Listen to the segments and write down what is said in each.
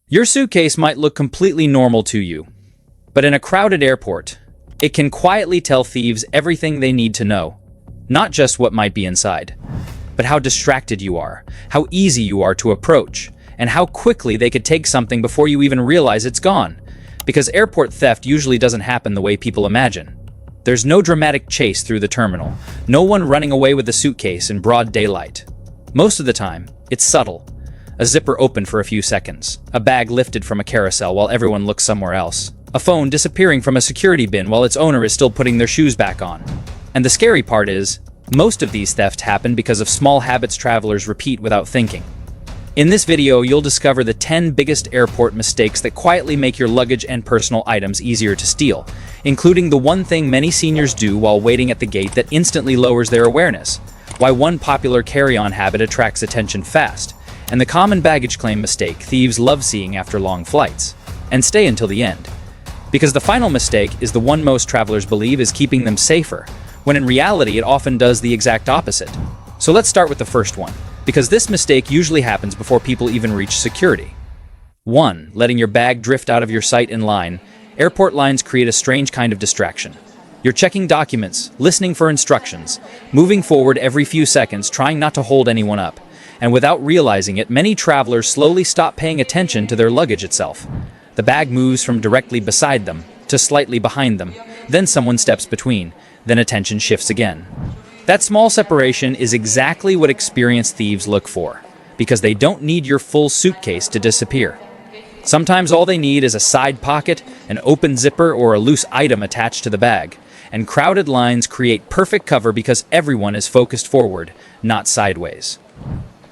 Your suitcase might look completely normal to you, but in a crowded airport, it can quietly tell thieves everything they need to know. Not just what might be inside, but how distracted you are, how easy you are to approach, and how quickly they could take something before you even realize it's gone. Because airport theft usually doesn't happen the way people imagine. There's no dramatic chase through the terminal, no one running away with the suitcase in broad daylight. Most of the time, it's subtle. A zipper opened for a few seconds, a bag lifted from a carousel while everyone looks somewhere else, a phone disappearing from a security bin while its owner is still putting their shoes back on. And the scary part is, most of these thefts happen because of small habits travelers repeat without thinking. In this video, you'll discover the 10 biggest airport mistakes that quietly make your luggage and personal items easier to steal, including the one thing many seniors do while waiting at the gate that instantly lowers their awareness, why one popular carry-on habit attracts attention fast, and the common baggage claim mistake thieves love seeing after long flights. And stay until the end, because the final mistake is the one most travelers believe is keeping them safer, when in reality it often does the exact opposite. So let's start with the first one, because this mistake usually happens before people even reach security. 1. Letting your bag drift out of your sight in line. Airport lines create a strange kind of distraction. You're checking documents, listening for instructions, moving forward every few seconds, trying not to hold anyone up. And without realizing it, many travelers slowly stop paying attention to their luggage itself. The bag moves from directly beside them to slightly behind them, then someone steps between, then attention shifts again. That small separation is exactly what experienced thieves look for, because they don't need your full suitcase to disappear. Sometimes all they need is a side pocket, an open zipper, or a loose item attached to the bag. And crowded lines create perfect cover because everyone is focused forward, not sideways.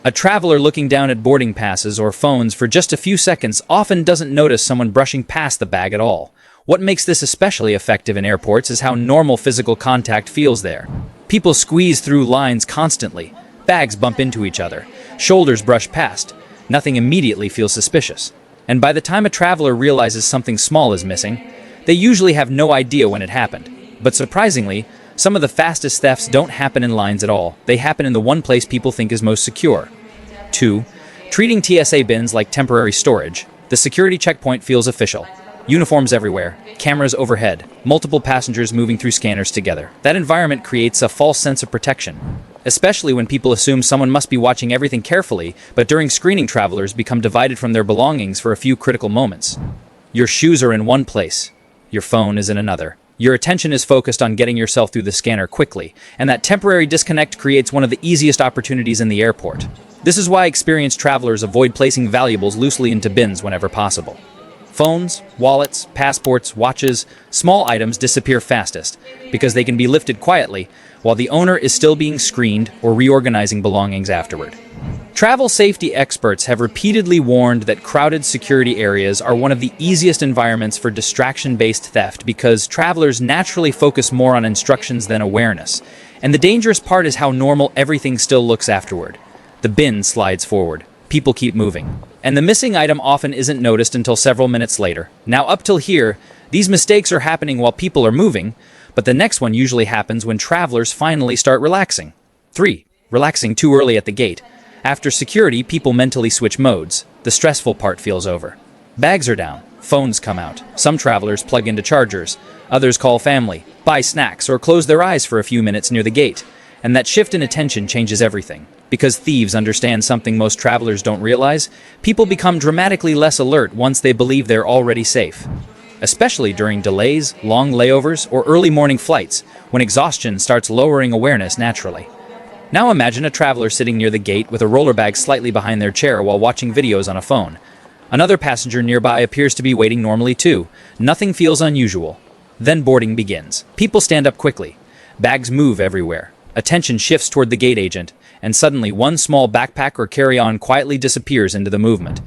A traveler looking down at boarding passes or phones for just a few seconds often doesn't notice someone brushing past the bag at all. What makes this especially effective in airports is how normal physical contact feels there. People squeeze through lines constantly, bags bump into each other, shoulders brush past, nothing immediately feels suspicious. And by the time a traveler realizes something small is missing, they usually have no idea when it happened. But surprisingly, some of the fastest thefts don't happen in lines at all. They happen in the one place people think is most secure. 2. Treating TSA bins like temporary storage. The security checkpoint feels official. Uniforms everywhere, cameras overhead, multiple passengers moving through scanners together. That environment creates a false sense of protection, especially when people assume someone must be watching everything carefully, but during screening, travelers become divided from their belongings for a few critical moments. Your shoes are in one place, your phone is in another. Your attention is focused on getting yourself through the scanner quickly, and that temporary disconnect creates one of the easiest opportunities in the airport. This is why experienced travelers avoid placing valuables loosely into bins whenever possible. Phones, wallets, passports, watches, small items disappear fastest because they can be lifted quietly while the owner is still being screened or reorganizing belongings afterward. Travel safety experts have repeatedly warned that crowded security areas are one of the easiest environments for distraction-based theft because travelers naturally focus more on instructions than awareness. And the dangerous part is how normal everything still looks afterward. The bin slides forward. People keep moving. And the missing item often isn't noticed until several minutes later. Now, up till here, these mistakes are happening while people are moving, but the next one usually happens when travelers finally start relaxing. 3. Relaxing too early at the gate. After security, people mentally switch modes. The stressful part feels over. Bags are down. Phones come out. Some travelers plug into chargers. Others call family, buy snacks, or close their eyes for a few minutes near the gate. And that shift in attention changes everything. Because thieves understand something most travelers don't realize, people become dramatically less alert once they believe they're already safe. Especially during delays, long layovers, or early morning flights, when exhaustion starts lowering awareness naturally. Now imagine a traveler sitting near the gate with a roller bag slightly behind their chair while watching videos on a phone. Another passenger nearby appears to be waiting normally too. Nothing feels unusual. Then boarding begins. People stand up quickly. Bags move everywhere. Attention shifts toward the gate agent, and suddenly one small backpack or carry-on quietly disappears into the movement.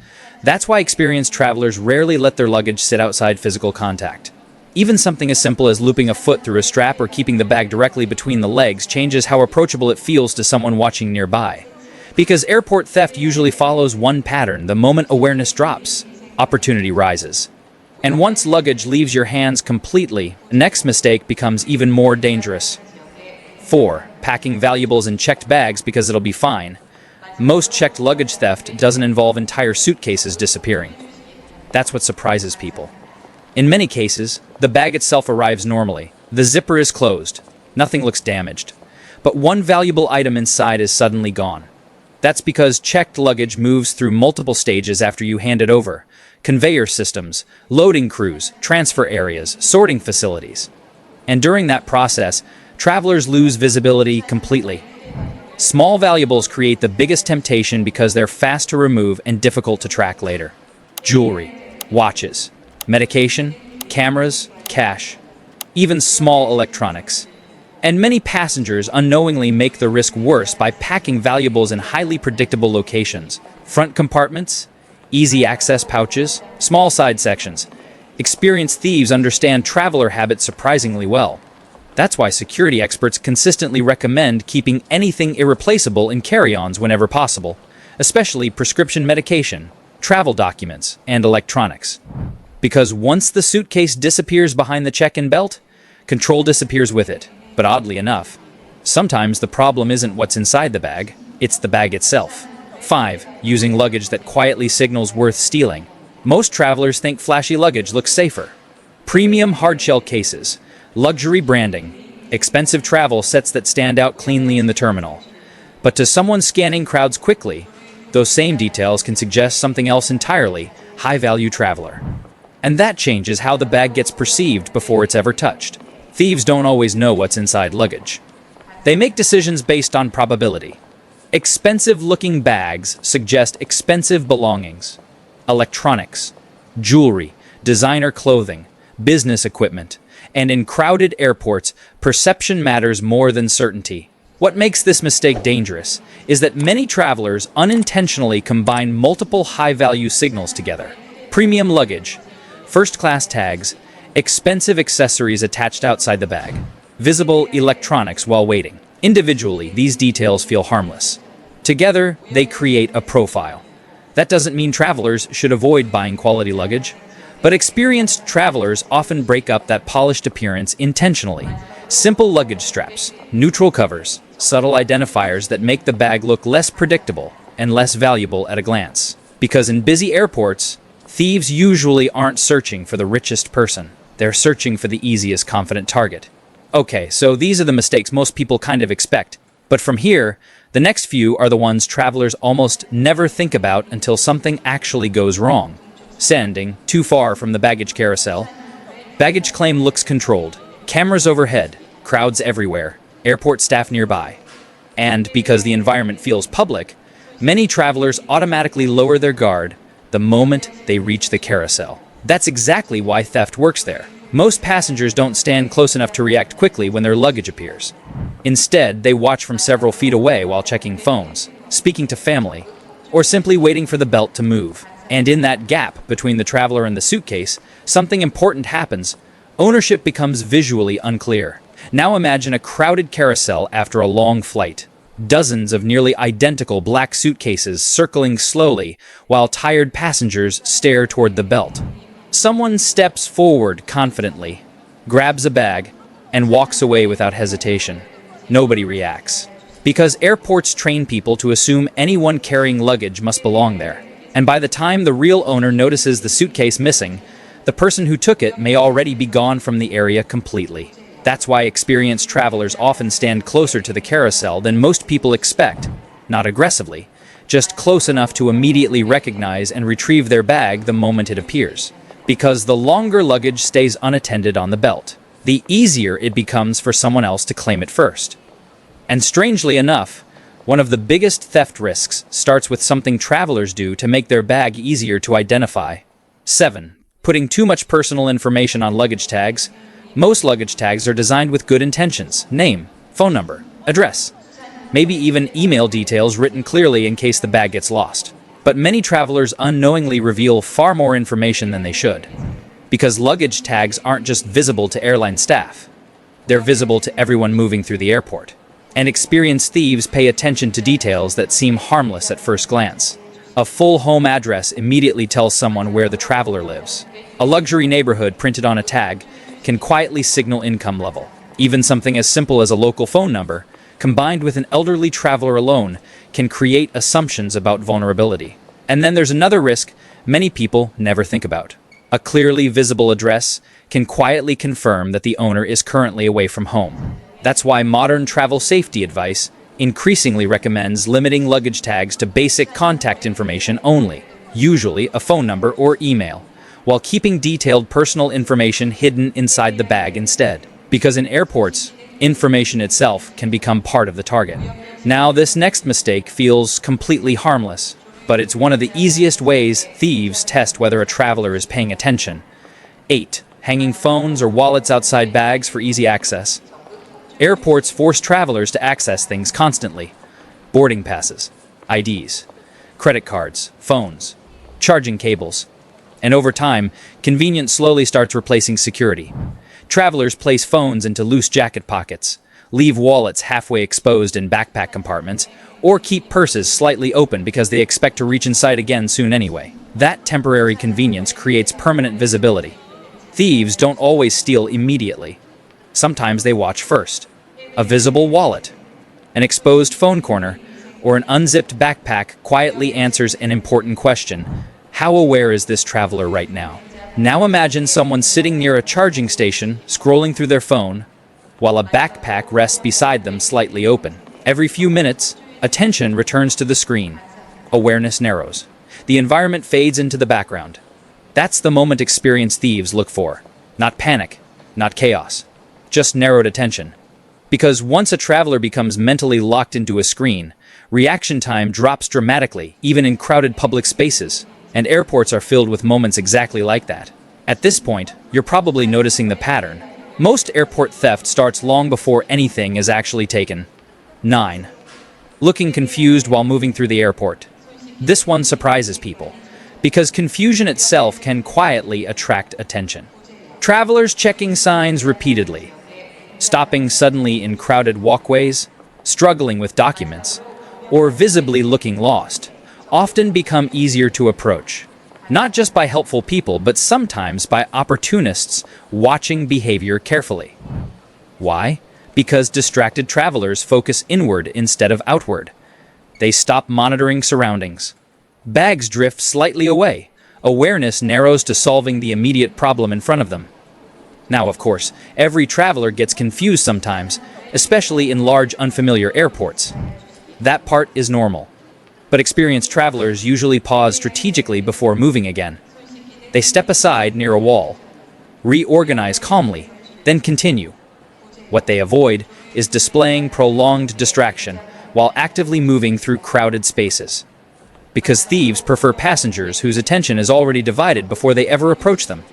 That's why experienced travelers rarely let their luggage sit outside physical contact. Even something as simple as looping a foot through a strap or keeping the bag directly between the legs changes how approachable it feels to someone watching nearby. Because airport theft usually follows one pattern: the moment awareness drops, opportunity rises. And once luggage leaves your hands completely, the next mistake becomes even more dangerous. 4. Packing valuables in checked bags because it'll be fine. Most checked luggage theft doesn't involve entire suitcases disappearing. That's what surprises people. In many cases, the bag itself arrives normally. The zipper is closed. Nothing looks damaged. But one valuable item inside is suddenly gone. That's because checked luggage moves through multiple stages after you hand it over. Conveyor systems, loading crews, transfer areas, sorting facilities. And during that process, travelers lose visibility completely. Small valuables create the biggest temptation because they're fast to remove and difficult to track later. Jewelry, watches, medication, cameras, cash, even small electronics. And many passengers unknowingly make the risk worse by packing valuables in highly predictable locations. Front compartments, easy access pouches, small side sections. Experienced thieves understand traveler habits surprisingly well. That's why security experts consistently recommend keeping anything irreplaceable in carry-ons whenever possible, especially prescription medication, travel documents, and electronics. Because once the suitcase disappears behind the check-in belt, control disappears with it. But oddly enough, sometimes the problem isn't what's inside the bag, it's the bag itself. 5. Using luggage that quietly signals worth stealing. Most travelers think flashy luggage looks safer. Premium hardshell cases, luxury branding, expensive travel sets that stand out cleanly in the terminal. But to someone scanning crowds quickly, those same details can suggest something else entirely, high-value traveler. And that changes how the bag gets perceived before it's ever touched. Thieves don't always know what's inside luggage. They make decisions based on probability. Expensive-looking bags suggest expensive belongings. Electronics, jewelry, designer clothing, business equipment, and in crowded airports, perception matters more than certainty. What makes this mistake dangerous is that many travelers unintentionally combine multiple high-value signals together. Premium luggage, first-class tags, expensive accessories attached outside the bag, visible electronics while waiting. Individually, these details feel harmless. Together, they create a profile. That doesn't mean travelers should avoid buying quality luggage, but experienced travelers often break up that polished appearance intentionally. Simple luggage straps, neutral covers, subtle identifiers that make the bag look less predictable and less valuable at a glance. Because in busy airports, thieves usually aren't searching for the richest person. They're searching for the easiest confident target. Okay, so these are the mistakes most people kind of expect. But from here, the next few are the ones travelers almost never think about until something actually goes wrong. Standing too far from the baggage carousel. Baggage claim looks controlled. Cameras overhead, crowds everywhere, airport staff nearby. And because the environment feels public, many travelers automatically lower their guard the moment they reach the carousel. That's exactly why theft works there. Most passengers don't stand close enough to react quickly when their luggage appears. Instead, they watch from several feet away while checking phones, speaking to family, or simply waiting for the belt to move. And in that gap between the traveler and the suitcase, something important happens. Ownership becomes visually unclear. Now imagine a crowded carousel after a long flight. Dozens of nearly identical black suitcases circling slowly while tired passengers stare toward the belt. Someone steps forward confidently, grabs a bag, and walks away without hesitation. Nobody reacts. Because airports train people to assume anyone carrying luggage must belong there. And by the time the real owner notices the suitcase missing, the person who took it may already be gone from the area completely. That's why experienced travelers often stand closer to the carousel than most people expect. Not aggressively, just close enough to immediately recognize and retrieve their bag the moment it appears. Because the longer luggage stays unattended on the belt, the easier it becomes for someone else to claim it first. And strangely enough, one of the biggest theft risks starts with something travelers do to make their bag easier to identify. 7. Putting too much personal information on luggage tags. Most luggage tags are designed with good intentions: name, phone number, address, maybe even email details written clearly in case the bag gets lost. But many travelers unknowingly reveal far more information than they should. Because luggage tags aren't just visible to airline staff. They're visible to everyone moving through the airport. And experienced thieves pay attention to details that seem harmless at first glance. A full home address immediately tells someone where the traveler lives. A luxury neighborhood printed on a tag can quietly signal income level. Even something as simple as a local phone number, combined with an elderly traveler alone, can create assumptions about vulnerability. And then there's another risk many people never think about. A clearly visible address can quietly confirm that the owner is currently away from home. That's why modern travel safety advice increasingly recommends limiting luggage tags to basic contact information only, usually a phone number or email, while keeping detailed personal information hidden inside the bag instead. Because in airports, information itself can become part of the target. Now, this next mistake feels completely harmless, but it's one of the easiest ways thieves test whether a traveler is paying attention. 8. Hanging phones or wallets outside bags for easy access. Airports force travelers to access things constantly. Boarding passes, IDs, credit cards, phones, charging cables. And over time, convenience slowly starts replacing security. Travelers place phones into loose jacket pockets, leave wallets halfway exposed in backpack compartments, or keep purses slightly open because they expect to reach inside again soon anyway. That temporary convenience creates permanent visibility. Thieves don't always steal immediately. Sometimes they watch first. A visible wallet, an exposed phone corner, or an unzipped backpack quietly answers an important question. How aware is this traveler right now? Now imagine someone sitting near a charging station, scrolling through their phone, while a backpack rests beside them slightly open. Every few minutes, attention returns to the screen. Awareness narrows. The environment fades into the background. That's the moment experienced thieves look for. Not panic, not chaos, just narrowed attention. Because once a traveler becomes mentally locked into a screen, reaction time drops dramatically, even in crowded public spaces. And airports are filled with moments exactly like that. At this point, you're probably noticing the pattern. Most airport theft starts long before anything is actually taken. 9. Looking confused while moving through the airport. This one surprises people, because confusion itself can quietly attract attention. Travelers checking signs repeatedly, stopping suddenly in crowded walkways, struggling with documents, or visibly looking lost, often become easier to approach, not just by helpful people, but sometimes by opportunists watching behavior carefully. Why? Because distracted travelers focus inward instead of outward. They stop monitoring surroundings. Bags drift slightly away. Awareness narrows to solving the immediate problem in front of them. Now, of course, every traveler gets confused sometimes, especially in large, unfamiliar airports. That part is normal. But experienced travelers usually pause strategically before moving again. They step aside near a wall, reorganize calmly, then continue. What they avoid is displaying prolonged distraction while actively moving through crowded spaces. Because thieves prefer passengers whose attention is already divided before they ever approach them.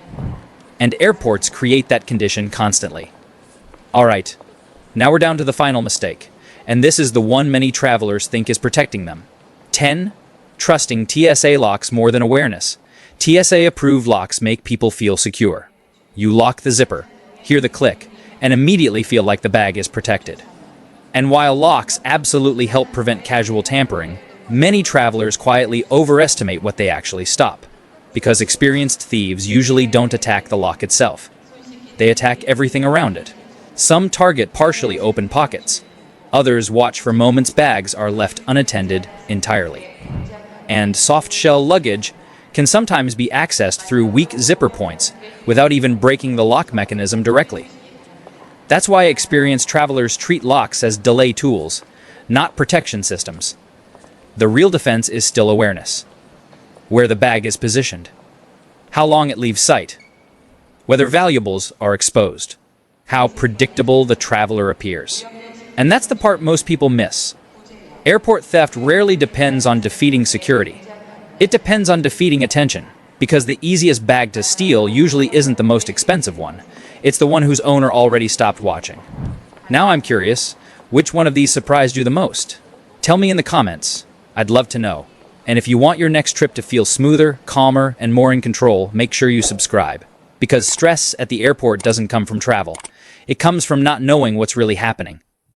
And airports create that condition constantly. All right, now we're down to the final mistake, and this is the one many travelers think is protecting them. 10. Trusting TSA locks more than awareness. TSA-approved locks make people feel secure. You lock the zipper, hear the click, and immediately feel like the bag is protected. And while locks absolutely help prevent casual tampering, many travelers quietly overestimate what they actually stop. Because experienced thieves usually don't attack the lock itself. They attack everything around it. Some target partially open pockets. Others watch for moments bags are left unattended entirely. And soft-shell luggage can sometimes be accessed through weak zipper points without even breaking the lock mechanism directly. That's why experienced travelers treat locks as delay tools, not protection systems. The real defense is still awareness. Where the bag is positioned, how long it leaves sight, whether valuables are exposed, how predictable the traveler appears. And that's the part most people miss. Airport theft rarely depends on defeating security. It depends on defeating attention, because the easiest bag to steal usually isn't the most expensive one. It's the one whose owner already stopped watching. Now I'm curious, which one of these surprised you the most? Tell me in the comments. I'd love to know. And if you want your next trip to feel smoother, calmer, and more in control, make sure you subscribe. Because stress at the airport doesn't come from travel. It comes from not knowing what's really happening.